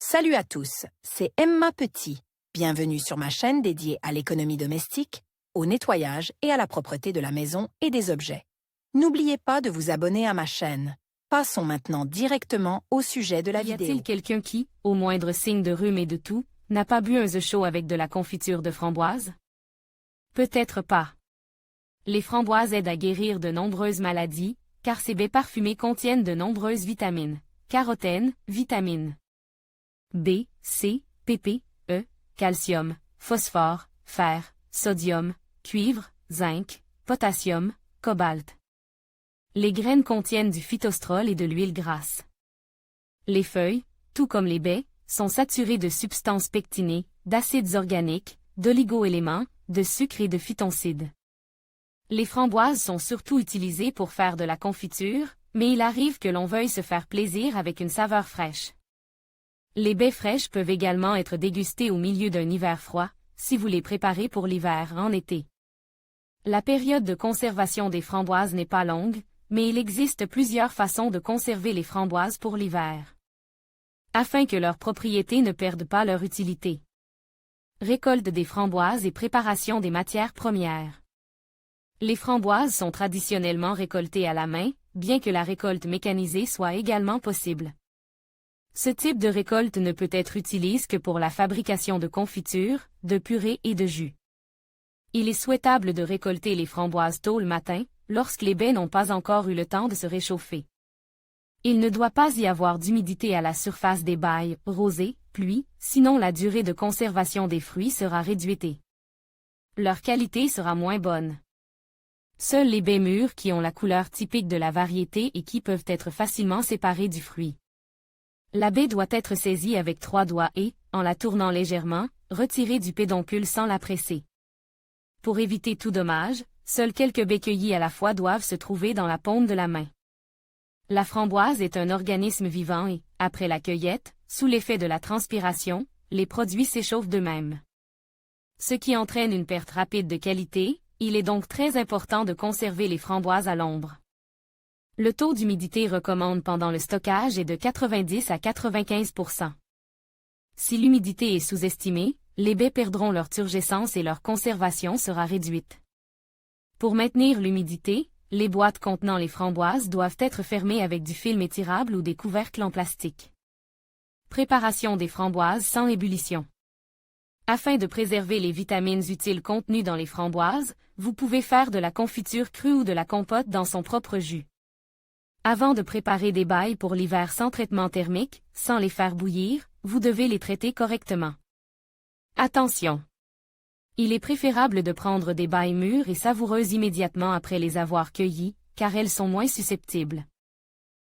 Salut à tous, c'est Emma Petit. Bienvenue sur ma chaîne dédiée à l'économie domestique, au nettoyage et à la propreté de la maison et des objets. N'oubliez pas de vous abonner à ma chaîne. Passons maintenant directement au sujet de la Y vidéo. a-t-il quelqu'un qui, au moindre signe de rhume et de toux, n'a pas bu un The Show avec de la confiture de framboise? Peut-être pas. Les framboises aident à guérir de nombreuses maladies, car ces baies parfumées contiennent de nombreuses vitamines, carotène, vitamine B, C, pp, E, calcium, phosphore, fer, sodium, cuivre, zinc, potassium, cobalt. Les graines contiennent du phytostrol et de l'huile grasse. Les feuilles, tout comme les baies, sont saturées de substances pectinées, d'acides organiques, d'oligo-éléments, de sucre et de phytoncides. Les framboises sont surtout utilisées pour faire de la confiture, mais il arrive que l'on veuille se faire plaisir avec une saveur fraîche. Les baies fraîches peuvent également être dégustées au milieu d'un hiver froid, si vous les préparez pour l'hiver en été. La période de conservation des framboises n'est pas longue, mais il existe plusieurs façons de conserver les framboises pour l'hiver, afin que leurs propriétés ne perdent pas leur utilité. Récolte des framboises et préparation des matières premières. Les framboises sont traditionnellement récoltées à la main, bien que la récolte mécanisée soit également possible. Ce type de récolte ne peut être utilisé que pour la fabrication de confitures, de purées et de jus. Il est souhaitable de récolter les framboises tôt le matin, lorsque les baies n'ont pas encore eu le temps de se réchauffer. Il ne doit pas y avoir d'humidité à la surface des baies, rosée, pluie, sinon la durée de conservation des fruits sera réduite. Leur qualité sera moins bonne. Seules les baies mûres qui ont la couleur typique de la variété et qui peuvent être facilement séparées du fruit. La baie doit être saisie avec 3 doigts et, en la tournant légèrement, retirée du pédoncule sans la presser. Pour éviter tout dommage, seules quelques baies cueillies à la fois doivent se trouver dans la paume de la main. La framboise est un organisme vivant et, après la cueillette, sous l'effet de la transpiration, les produits s'échauffent d'eux-mêmes. Ce qui entraîne une perte rapide de qualité, il est donc très important de conserver les framboises à l'ombre. Le taux d'humidité recommande pendant le stockage est de 90 à 95%. Si l'humidité est sous-estimée, les baies perdront leur turgescence et leur conservation sera réduite. Pour maintenir l'humidité, les boîtes contenant les framboises doivent être fermées avec du film étirable ou des couvercles en plastique. Préparation des framboises sans ébullition. Afin de préserver les vitamines utiles contenues dans les framboises, vous pouvez faire de la confiture crue ou de la compote dans son propre jus. Avant de préparer des bailles pour l'hiver sans traitement thermique, sans les faire bouillir, vous devez les traiter correctement. Attention! Il est préférable de prendre des bailles mûres et savoureuses immédiatement après les avoir cueillies, car elles sont moins susceptibles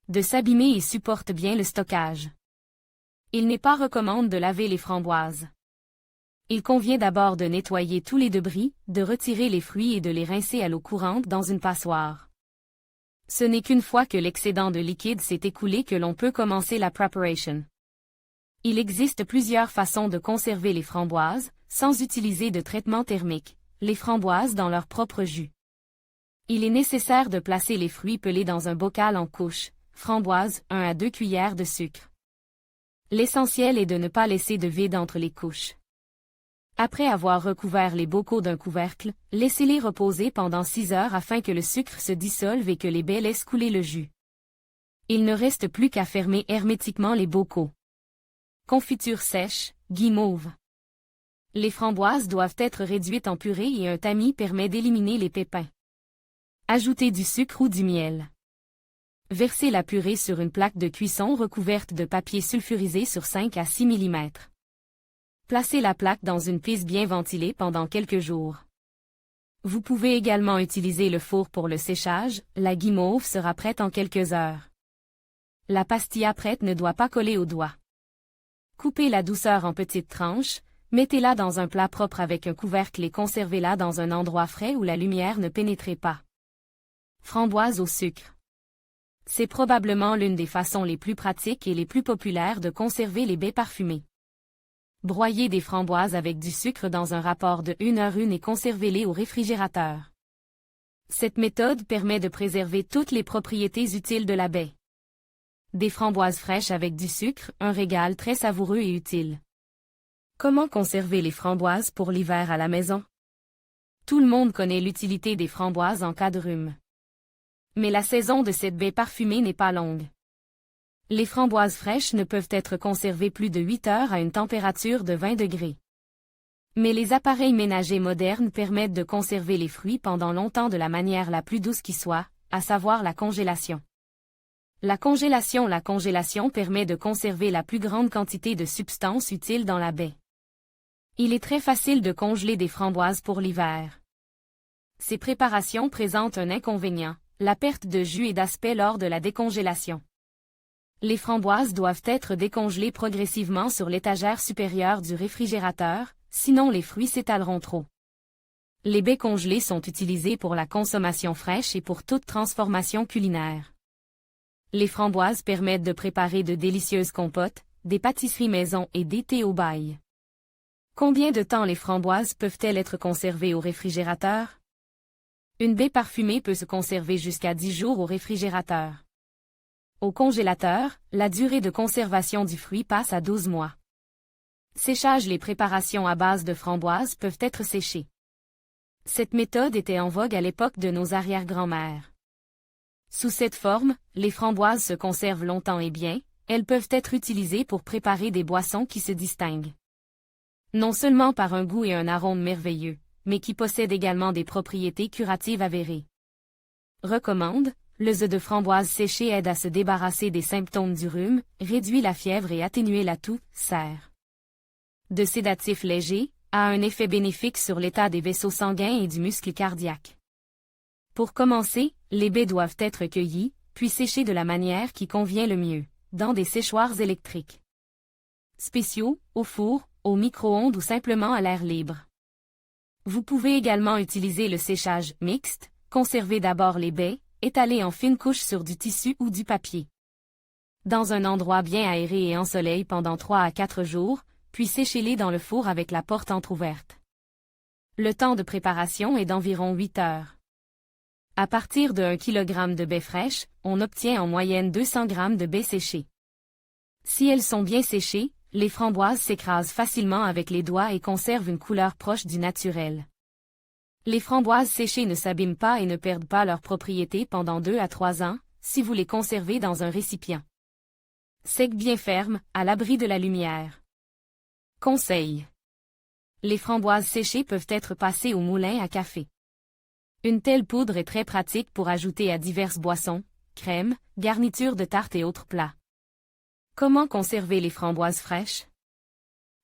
de s'abîmer et supportent bien le stockage. Il n'est pas recommandé de laver les framboises. Il convient d'abord de nettoyer tous les débris, de retirer les fruits et de les rincer à l'eau courante dans une passoire. Ce n'est qu'une fois que l'excédent de liquide s'est écoulé que l'on peut commencer la preparation. Il existe plusieurs façons de conserver les framboises, sans utiliser de traitement thermique, les framboises dans leur propre jus. Il est nécessaire de placer les fruits pelés dans un bocal en couches, framboises 1 à 2 cuillères de sucre. L'essentiel est de ne pas laisser de vide entre les couches. Après avoir recouvert les bocaux d'un couvercle, laissez-les reposer pendant 6 heures afin que le sucre se dissolve et que les baies laissent couler le jus. Il ne reste plus qu'à fermer hermétiquement les bocaux. Confiture sèche, guimauve. Les framboises doivent être réduites en purée et un tamis permet d'éliminer les pépins. Ajoutez du sucre ou du miel. Versez la purée sur une plaque de cuisson recouverte de papier sulfurisé sur 5 à 6 mm. Placez la plaque dans une pièce bien ventilée pendant quelques jours. Vous pouvez également utiliser le four pour le séchage, la guimauve sera prête en quelques heures. La pastilla prête ne doit pas coller aux doigts. Coupez la douceur en petites tranches, mettez-la dans un plat propre avec un couvercle et conservez-la dans un endroit frais où la lumière ne pénétrait pas. Framboise au sucre. C'est probablement l'une des façons les plus pratiques et les plus populaires de conserver les baies parfumées. Broyez des framboises avec du sucre dans un rapport de 1h1 et conservez-les au réfrigérateur. Cette méthode permet de préserver toutes les propriétés utiles de la baie. Des framboises fraîches avec du sucre, un régal très savoureux et utile. Comment conserver les framboises pour l'hiver à la maison? Tout le monde connaît l'utilité des framboises en cas de rhume. Mais la saison de cette baie parfumée n'est pas longue. Les framboises fraîches ne peuvent être conservées plus de 8 heures à une température de 20 degrés. Mais les appareils ménagers modernes permettent de conserver les fruits pendant longtemps de la manière la plus douce qui soit, à savoir la congélation. La congélation permet de conserver la plus grande quantité de substances utiles dans la baie. Il est très facile de congeler des framboises pour l'hiver. Ces préparations présentent un inconvénient, la perte de jus et d'aspect lors de la décongélation. Les framboises doivent être décongelées progressivement sur l'étagère supérieure du réfrigérateur, sinon les fruits s'étaleront trop. Les baies congelées sont utilisées pour la consommation fraîche et pour toute transformation culinaire. Les framboises permettent de préparer de délicieuses compotes, des pâtisseries maison et des thés au bail. Combien de temps les framboises peuvent-elles être conservées au réfrigérateur? Une baie parfumée peut se conserver jusqu'à 10 jours au réfrigérateur. Au congélateur, la durée de conservation du fruit passe à 12 mois. Séchage. Les préparations à base de framboises peuvent être séchées. Cette méthode était en vogue à l'époque de nos arrière-grands-mères. Sous cette forme, les framboises se conservent longtemps et bien, elles peuvent être utilisées pour préparer des boissons qui se distinguent. Non seulement par un goût et un arôme merveilleux, mais qui possèdent également des propriétés curatives avérées. Recommande, le jus de framboise séché aide à se débarrasser des symptômes du rhume, réduit la fièvre et atténuer la toux, sert de sédatif léger, a un effet bénéfique sur l'état des vaisseaux sanguins et du muscle cardiaque. Pour commencer, les baies doivent être cueillies, puis séchées de la manière qui convient le mieux, dans des séchoirs électriques spéciaux, au four, au micro-ondes ou simplement à l'air libre. Vous pouvez également utiliser le séchage mixte, conserver d'abord les baies, étaler en fines couches sur du tissu ou du papier. Dans un endroit bien aéré et ensoleillé pendant 3 à 4 jours, puis séchez-les dans le four avec la porte entrouverte. Le temps de préparation est d'environ 8 heures. À partir de 1 kg de baies fraîches, on obtient en moyenne 200 g de baies séchées. Si elles sont bien séchées, les framboises s'écrasent facilement avec les doigts et conservent une couleur proche du naturel. Les framboises séchées ne s'abîment pas et ne perdent pas leurs propriétés pendant 2 à 3 ans, si vous les conservez dans un récipient sec bien ferme, à l'abri de la lumière. Conseil. Les framboises séchées peuvent être passées au moulin à café. Une telle poudre est très pratique pour ajouter à diverses boissons, crèmes, garnitures de tartes et autres plats. Comment conserver les framboises fraîches?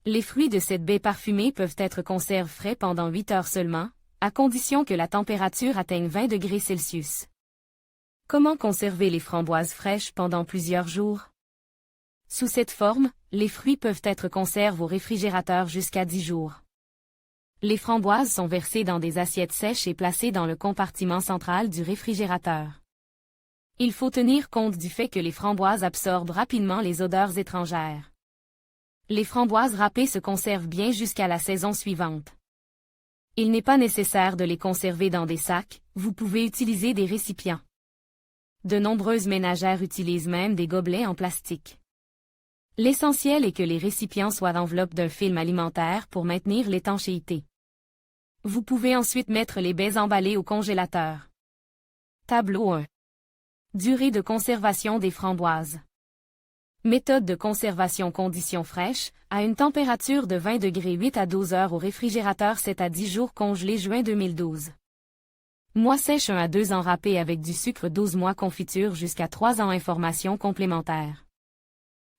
Les fruits de cette baie parfumée peuvent être conservés frais pendant 8 heures seulement, à condition que la température atteigne 20 degrés Celsius. Comment conserver les framboises fraîches pendant plusieurs jours? Sous cette forme, les fruits peuvent être conservés au réfrigérateur jusqu'à 10 jours. Les framboises sont versées dans des assiettes sèches et placées dans le compartiment central du réfrigérateur. Il faut tenir compte du fait que les framboises absorbent rapidement les odeurs étrangères. Les framboises râpées se conservent bien jusqu'à la saison suivante. Il n'est pas nécessaire de les conserver dans des sacs, vous pouvez utiliser des récipients. De nombreuses ménagères utilisent même des gobelets en plastique. L'essentiel est que les récipients soient l'enveloppe d'un film alimentaire pour maintenir l'étanchéité. Vous pouvez ensuite mettre les baies emballées au congélateur. Tableau 1. Durée de conservation des framboises. Méthode de conservation conditions fraîches, à une température de 20 degrés 8 à 12 heures au réfrigérateur 7 à 10 jours congelé juin 2012. Mois sèche 1 à 2 ans râpé avec du sucre 12 mois confiture jusqu'à 3 ans informations complémentaires.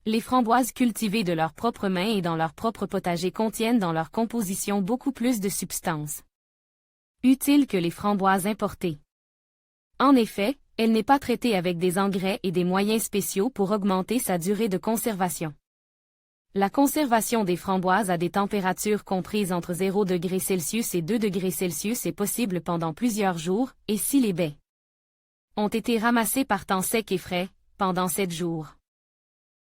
Les framboises cultivées de leurs propres mains et dans leur propre potager contiennent dans leur composition beaucoup plus de substances utiles que les framboises importées. En effet, elle n'est pas traitée avec des engrais et des moyens spéciaux pour augmenter sa durée de conservation. La conservation des framboises à des températures comprises entre 0 degrés Celsius et 2 degrés Celsius est possible pendant plusieurs jours, et si les baies ont été ramassées par temps sec et frais, pendant 7 jours.